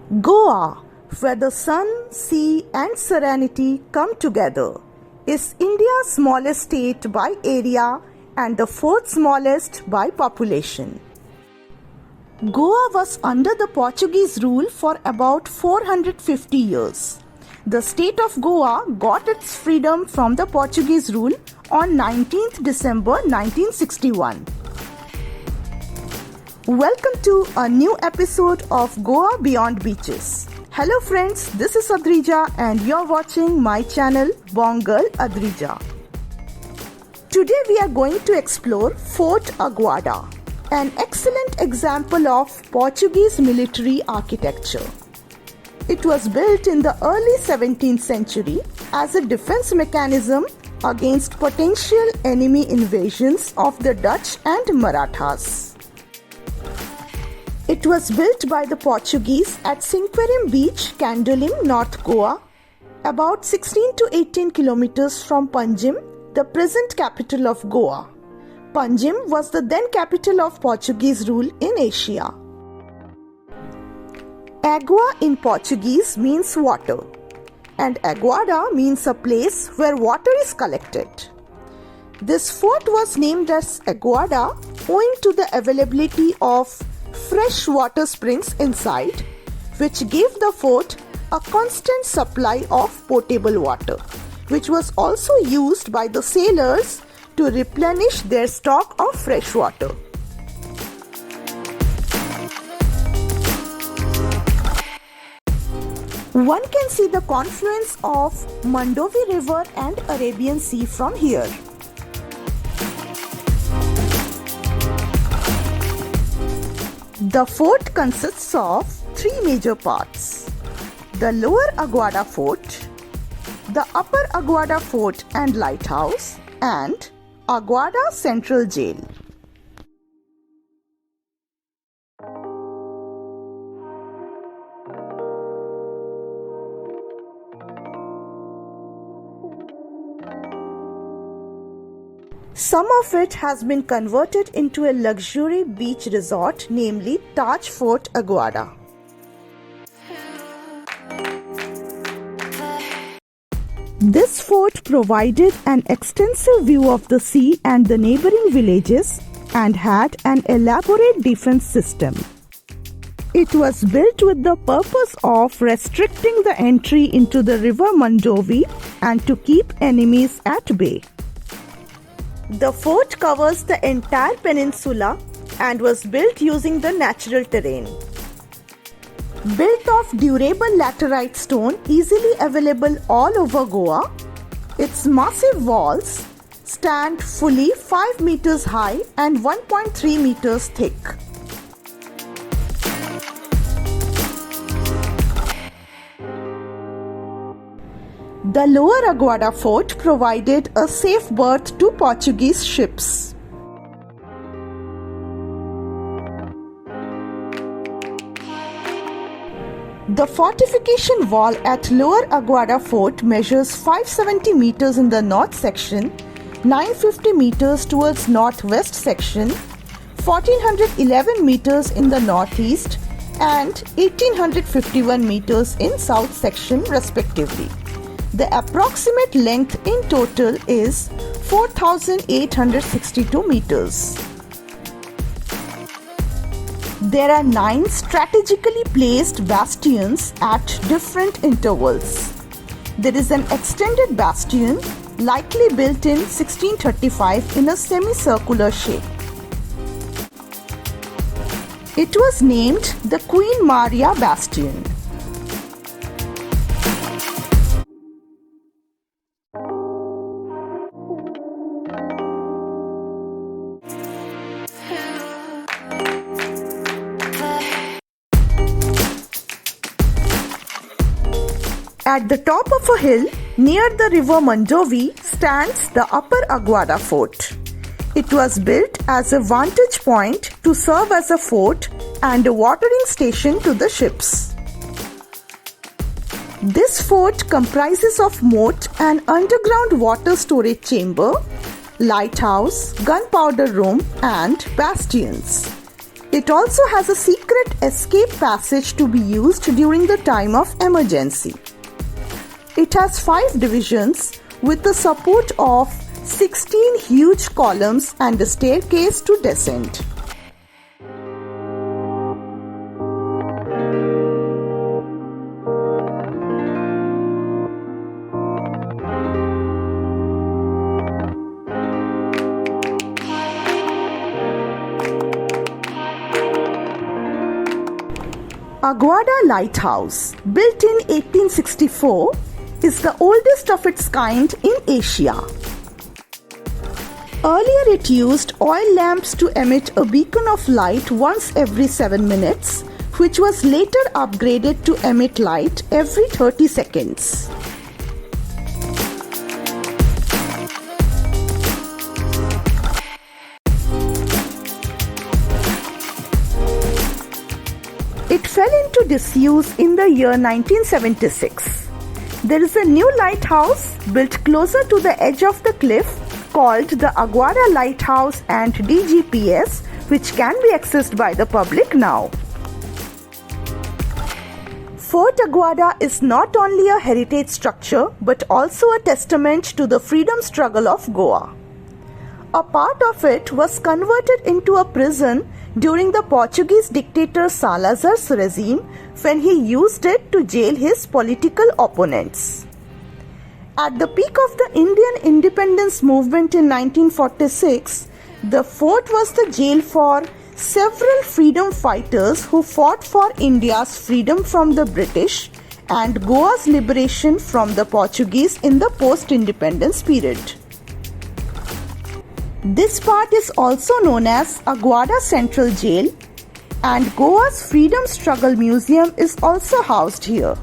Goa, where the sun, sea and serenity come together, is India's smallest state by area and the fourth smallest by population. Goa was under the Portuguese rule for about 450 years. The state of Goa got its freedom from the Portuguese rule on 19th December 1961. Welcome to a new episode of Goa Beyond Beaches. Hello friends, this is Adrija and you're watching my channel Bongal Adrija. Today we are going to explore Fort Aguada, an excellent example of Portuguese military architecture. It was built in the early 17th century as a defense mechanism against potential enemy invasions of the Dutch and Marathas. It was built by the Portuguese at Cinquerim Beach, Candolim, North Goa, about 16 to 18 kilometers from Panjim, the present capital of Goa. Panjim was the then capital of Portuguese rule in Asia. Agua in Portuguese means water, and Aguada means a place where water is collected. This fort was named as Aguada owing to the availability of fresh water springs inside, which gave the fort a constant supply of potable water, which was also used by the sailors to replenish their stock of fresh water. One can see the confluence of Mandovi River and Arabian Sea from here. The fort consists of three major parts: the Lower Aguada Fort, the Upper Aguada Fort and Lighthouse, and Aguada Central Jail. Some of it has been converted into a luxury beach resort, namely Taj Fort Aguada. This fort provided an extensive view of the sea and the neighboring villages and had an elaborate defense system. It was built with the purpose of restricting the entry into the river Mandovi and to keep enemies at bay. The fort covers the entire peninsula and was built using the natural terrain. Built of durable laterite stone easily available all over Goa, its massive walls stand fully 5 meters high and 1.3 meters thick. The Lower Aguada Fort provided a safe berth to Portuguese ships. The fortification wall at Lower Aguada Fort measures 570 meters in the north section, 950 meters towards northwest section, 1411 meters in the northeast, and 1851 meters in south section respectively. The approximate length in total is 4,862 meters. There are 9 strategically placed bastions at different intervals. There is an extended bastion, likely built in 1635 in a semicircular shape. It was named the Queen Maria Bastion. At the top of a hill near the river Mandovi stands the Upper Aguada Fort. It was built as a vantage point to serve as a fort and a watering station to the ships. This fort comprises of moat and underground water storage chamber, lighthouse, gunpowder room and bastions. It also has a secret escape passage to be used during the time of emergency. It has 5 divisions with the support of 16 huge columns and a staircase to descend. Aguada Lighthouse, built in 1864, is the oldest of its kind in Asia. Earlier it used oil lamps to emit a beacon of light once every 7 minutes, which was later upgraded to emit light every 30 seconds. It fell into disuse in the year 1976. There is a new lighthouse built closer to the edge of the cliff called the Aguada Lighthouse and DGPS, which can be accessed by the public now. Fort Aguada is not only a heritage structure but also a testament to the freedom struggle of Goa. A part of it was converted into a prison during the Portuguese dictator Salazar's regime when he used it to jail his political opponents. At the peak of the Indian independence movement in 1946, the fort was the jail for several freedom fighters who fought for India's freedom from the British and Goa's liberation from the Portuguese in the post-independence period. This part is also known as Aguada Central Jail, and Goa's Freedom Struggle Museum is also housed here.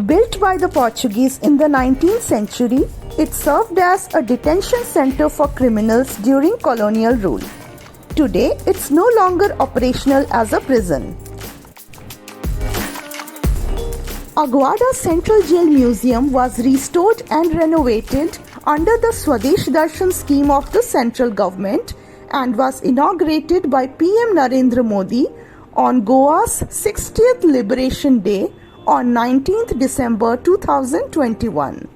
Built by the Portuguese in the 19th century, it served as a detention center for criminals during colonial rule. Today, it's no longer operational as a prison. Aguada Central Jail Museum was restored and renovated under the Swadesh Darshan scheme of the central government and was inaugurated by PM Narendra Modi on Goa's 60th Liberation Day on 19th December 2021.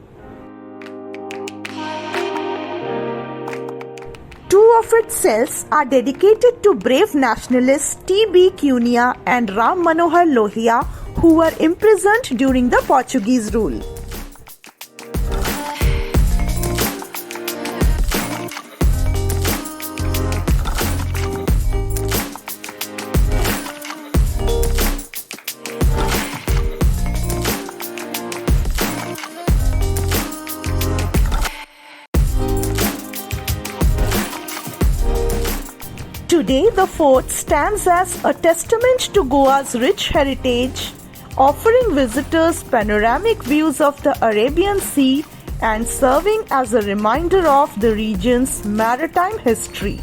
Two of its cells are dedicated to brave nationalists T.B. Cunha and Ram Manohar Lohia, who were imprisoned during the Portuguese rule. Today, the fort stands as a testament to Goa's rich heritage, offering visitors panoramic views of the Arabian Sea and serving as a reminder of the region's maritime history.